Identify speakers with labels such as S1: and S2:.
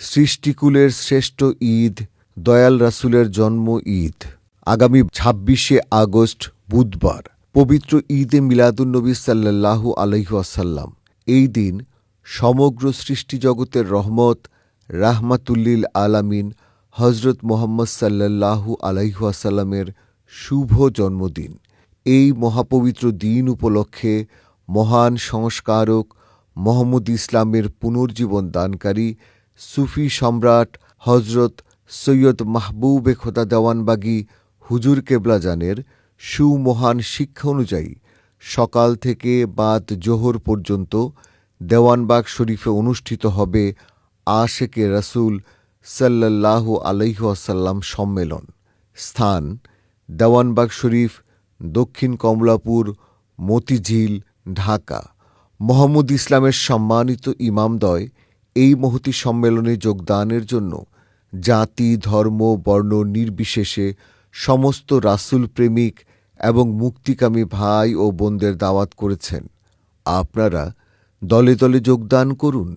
S1: সৃষ্টিকুলের শ্রেষ্ঠ ঈদ দয়াল রাসূলের জন্ম ঈদ। আগামী ২৬শে আগস্ট বুধবার পবিত্র ঈদে মিলাদুন্নবী সাল্লাল্লাহু আলাইহি ওয়াসাল্লাম। এই দিন সমগ্র সৃষ্টিজগতের রহমত রাহমাতুল্লিল আলামিন হজরত মুহাম্মদ সাল্লাল্লাহু আলাইহি ওয়াসাল্লামের শুভ জন্মদিন। এই মহাপবিত্র দিন উপলক্ষে মহান সংস্কারক মুহাম্মদ ইসলামের পুনর্জীবন দানকারী সুফি সম্রাট হজরত সৈয়দ মাহবুবে খোদা দেওয়ানবাগী হুজুর কেবলাজানের সুমহান শিক্ষা অনুযায়ী সকাল থেকে বাদ জোহর পর্যন্ত দেওয়ানবাগ শরীফে অনুষ্ঠিত হবে আশেকে রাসূল সাল্লাল্লাহু আলাইহি ওয়াসাল্লাম সম্মেলন। স্থান দেওয়ানবাগ শরীফ, দক্ষিণ কমলাপুর, মতিঝিল, ঢাকা। মুহাম্মদ ইসলামের সম্মানিত ইমামদ্বয় এই মহতী সম্মেলনে যোগদানের জন্য জাতি, ধর্ম, বর্ণ নির্বিশেষে সমস্ত রাসূল প্রেমিক এবং মুক্তিকামী ভাই ও বোনদের দাওয়াত করেছেন। আপনারা দলে দলে যোগদান করুন।